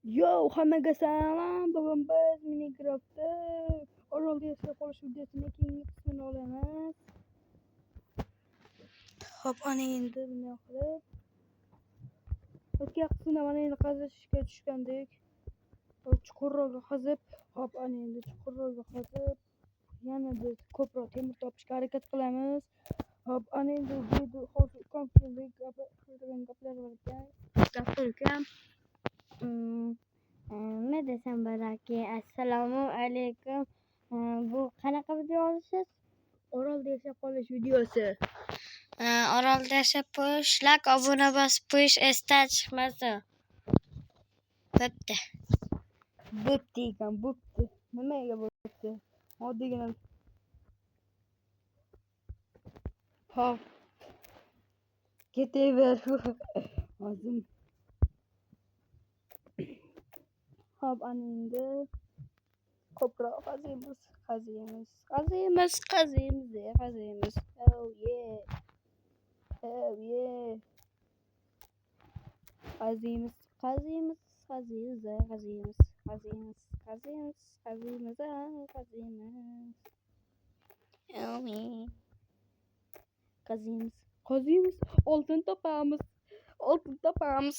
Yo, hammaga salom. Bugun biz Minecraft'da Orol yashab qolish videosining keyingi qismini olamiz. Hop, ana endi bunday qilib o'tgan qismda mana endi qazishga tushgandik. Chuqurroq qazib, hop, ana endi chuqurroq qazib, yanada ko'proq temir topishga harakat qilamiz. Hop, ana endi video hozir konflik gaplar bor ekan. Gaplar ekan. Ne desem belki assalomu alaykum. Bu qanaqa video olasiz? Orolda yashab qolish videosi. Orolda yashab qo'yish, like, obuna bosib qo'yish esdan chiqmasin. Bo'pti. Bo'pti ekan, bo'pti. Nimaga bo'pti? Oddiygina. Hop. Ketaver. Hozir. Hop, ana endi ko'proq qaziymiz. Oh yeah. Qaziymiz. Qaziymiz. Oltin topamiz.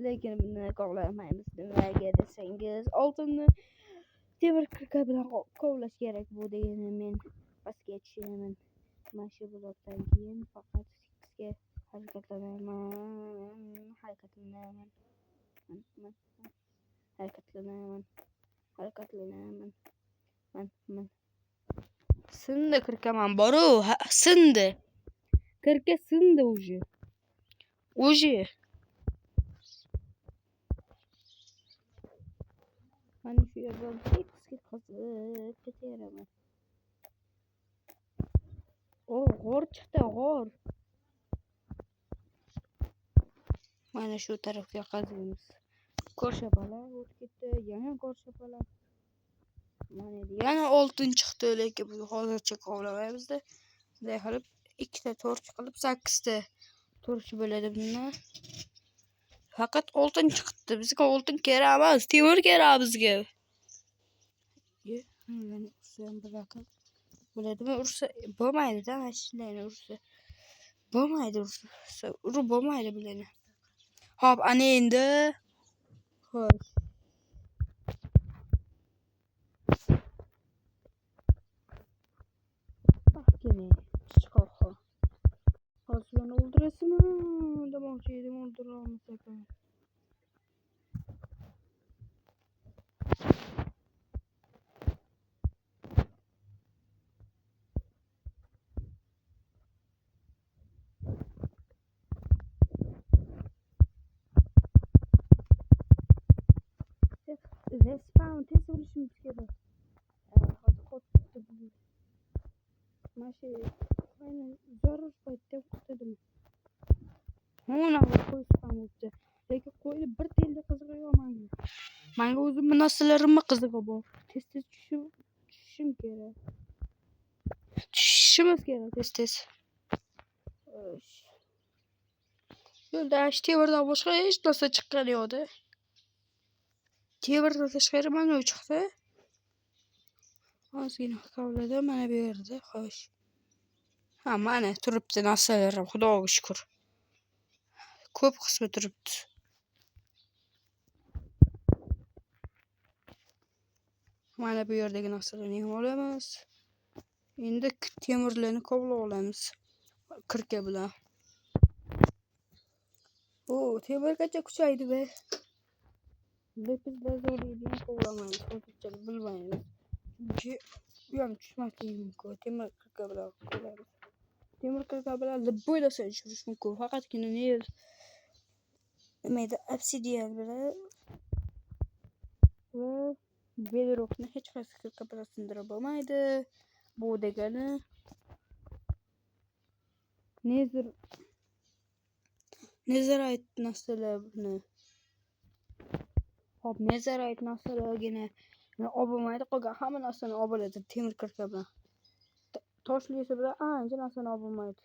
Lekin buni kovlamaymiz. Nimaga desangiz, oltinni temir kirka bilan kovlash kerak. Bu degani men pastga tushaman. Mana shu blokdan keyin faqat sizga harakatlanaman. Sindi kirkaman boru, sindi. Kirka sindi уже. Mana shu yerdan tekisga qazib ketaveraman. G'or chiqdi, g'or. Mana shu tarafga qaziymiz. Ko'rshapalar o'tib ketdi, yana ko'rshapalar. Mana yana oltin chiqdi, lekin biz hozircha kovlamaymiz-da. Bunday qilib ikkita torch qilib 8 ta torch bo'ladi bundan. Faqat oltin chiqdi. Bizga oltin kerak emas, temir kerak bizga. Mana ursam bunaqa bo'ladimi? Ursa bo'lmaydi-da, mana shunday ursa. Bo'lmaydi ursa. Urib bo'lmaydi bularni. Hop, ana endi. Xo'sh. Bakini chiqoq. Hozir beni o'ldirasizmi? Demoqchi edim, o'ldira olmasak. Respawn tez bo'lishimiz kerak. Hozir qo'rqdim. Mashi aynan zarur paytda qo'rqdim. Mana qo'yishdan o'tdi. Lekin qo'yni bir tilla qizig'i yo'q menga. Menga o'zim narsalarimni qizig'i bor. Tez tushishim kerak. Tushishimiz kerak tez. Yo'lda temirdan boshqa hech narsa chiqqani yo'q-da. Temirdan tashqari mana u chiqdi. Ozgina kovladim mana bu yerda. Xo'sh. Ha, mana turibdi narsalarim, Xudoga shukr. Ko'p qismi turibdi. Mana bu yerdagi narsalarni ham olamiz. Endi temirlarni kovlab olamiz. Kirka bilan. Temirgacha kuchaydi be. Lepizlar zo'raydigan kovlamaymiz. Hozircha bilmaymiz. Chunki bu ham tushmasligi mumkin. Temir kirka bilan kovlaymiz. Temir kirka bilan bo'ylasa tushirish mumkin. Faqatgina nimaydi, obsidian bilan va bedrockni hech qaysi kirka bilan sindira bo'lmaydi. Bu degani Netherite narsalarni. Hop, Netherite narsalargina olmaydi. Qolgan hamma narsani oladi temir kirka bilan. Toshlisi bilan ancha narsani olmaydi.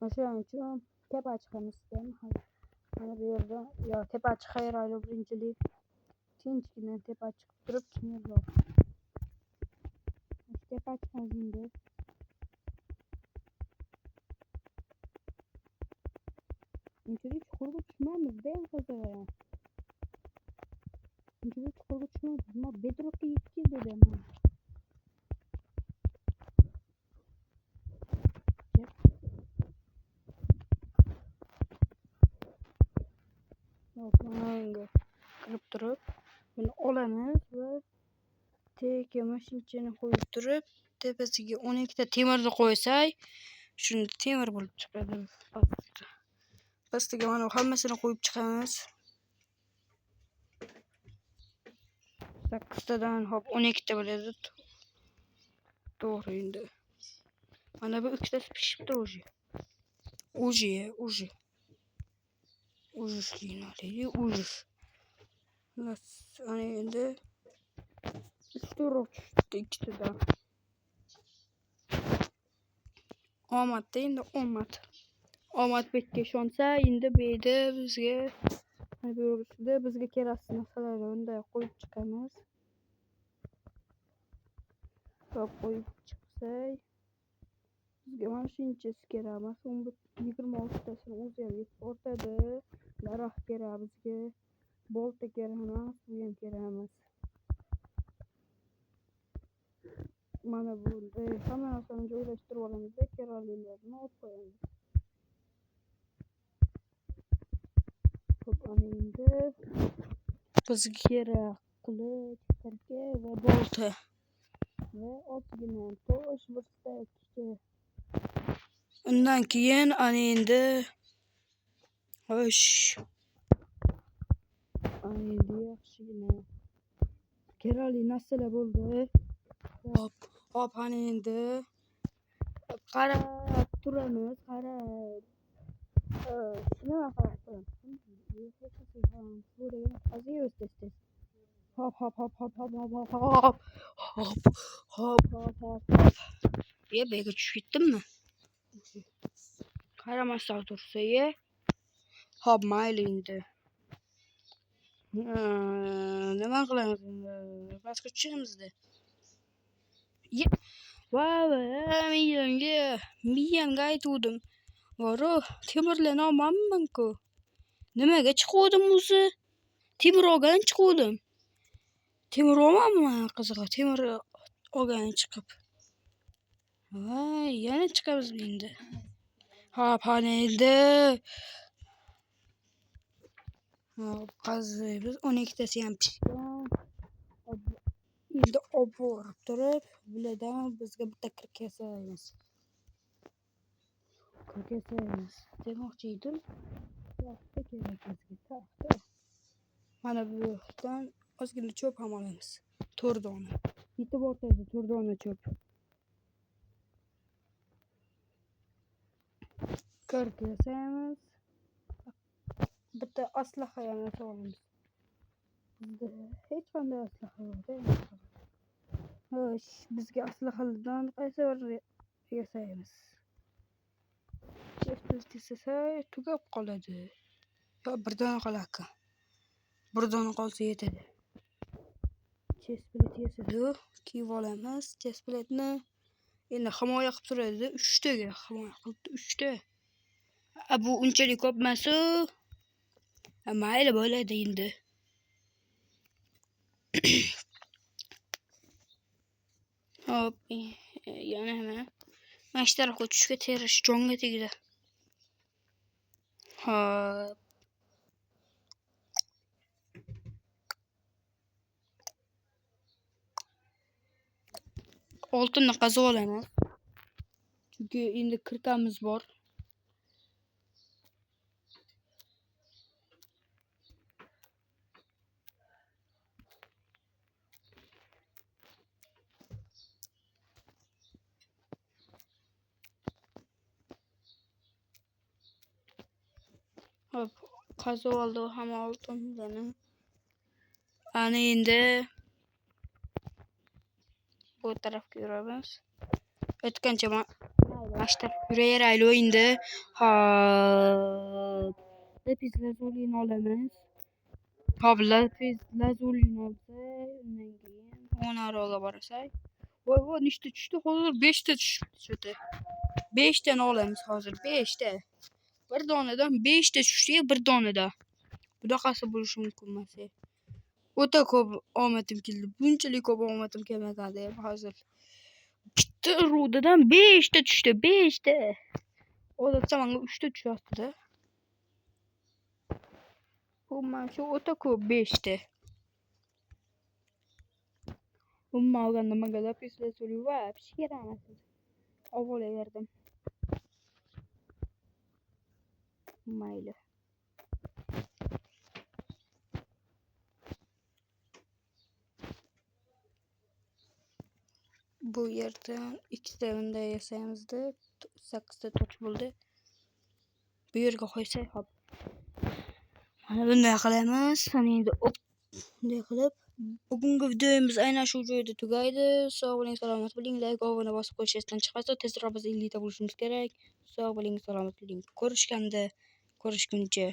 O'shaning uchun tepa chiqamiz. Mana bu yerda tepa chiqayiraylik birinchilik. tinchgina tepa chiqib turib keyin tepa chiqamiz endi. Unchalik chuqurga tushmaymiz-da hozir. Unchalik chuqurga tushmaymiz. Nima bedrockga yetib keldi. Manga kirib turib, buni olamiz va tagiga mashinchani qo'yib turib, tepasiga 12 ta temirni qo'ysak, shunda temir bo'lib chiqadi. Pastiga mana hammasini qo'yib chiqamiz. 8 tadan hop 12 ta bo'ladi. To'g'ri endi. Mana bu ikkitasi pishibdi уже. Ужас qiynaladi, ужас. Ana endi 3 to'roq tushdi ikkitadan. Omadda endi omad betga ishonsa, endi bu yerda bizga kerakli narsalarni unday qo'yib chiqamiz. Qo'yib chiqsak, bizga mana shunchasi kerak emas. 26 tasini o'zi ham yetib ortadi. Daraxt kerak bizga. Bolta kerak emas, bu ham kerak emas. Mana bunday hamma narsani joylashtirib olamiz, keraklilarni olib qo'yamiz. Xo'p, endi bizga kerak qilich, kirka va bolta va ozgina tosh bir stakcha. Undan keyin endi yaxshigina kerakli narsalar bo'ldi. Hop, endi qarab turamiz. Nima qarab turamiz? Hop. Bega tushib ketdimmi? Qaramasdan tursa-ye. Hop, mayli endi. Nima qilamiz endi? Pastga tushamiz-da. Miyamga aytuvdim. Varo, temirlarni olmanman-ku. Nimaga chiquvdim o'zi? Temir olgan chiquvdim. Temir olmanman qizig'i. Temir olgan chiqib. Yana chiqamiz endi. Hop, endi. Qaziymiz. 12 tasi ham pishgan. Endi olib borib turib, bulardan bizga bitta kirka yasaymiz. Demoqchi edim. Taxta kerak bizga, taxta. Mana bu yoqdan ozgina cho'p ham olamiz. 4 dona. Yetib ortadi 4 dona cho'p. Kirka yasaymiz. Bitta aslaha ham yasaymiz. Bizda hech qanday aslaha yo'q. Xo'sh, bizga aslahalardan qaysi birini yasaymiz? Chesplet yasasak tugab qoladi. Yo, bir dona qolarkan. Bir dona qolsa yetadi. Chesplet yasadik, kiyib olamiz. Chespletni endi himoya qilib turadi. 3 taga himoya qilibdi, 3 ta. Bu unchalik ko'p emas-ku. Mayli bo'ladi endi. Hop, yana nima? Mana shu tarafga tushga terish jonga tegdi. Hop. Oltinni qazib olamiz. Chunki endi kirkamiz bor. Hop, qazib oldik hamma oltinlarni. Ana endi bu tarafga yuramiz. O'tgancha mana shu tarafga yuraveraylik endi. Hop. Lepizlar zo'rligini olamiz. Kablar lazuli olsa, undan keyin 10 aroga barasak. Voy nechta tushdi? Hozir 5 ta tushibdi cho'ta. 5 tani olamiz hozir, 5 ta. Bir donadan 5 ta tushdi, bir donada. Bunaqasi bo'lishi mumkin emas. O'ta ko'p omadim keldi. Bunchalik ko'p omadim kelmagandi hozir. Bitta rudadan 5 ta tushdi, 5 ta. Odatda menga 3 ta tushyapti-da. Bu menimcha o'ta ko'p 5 ta. Umuman olganda menga lapis lazuli вообще kerak emas. Olaverdim. Mayli. Bu yerdan 2 ta bunday yasaymizda 8 ta toch bo'ldi. Bu yerga qo'ysak, hop. Mana bunday qilamiz. Mana endi bunday qilib bugungi videomiz aynan shu joyda tugaydi. Sog' bo'ling, salomat bo'ling. Like, obuna bosib qo'yish esdan chiqmasa, tezroq biz 50 ta bo'lishimiz kerak. Sog' bo'ling, salomat bo'ling. Ko'rishganda, ko'rishguncha.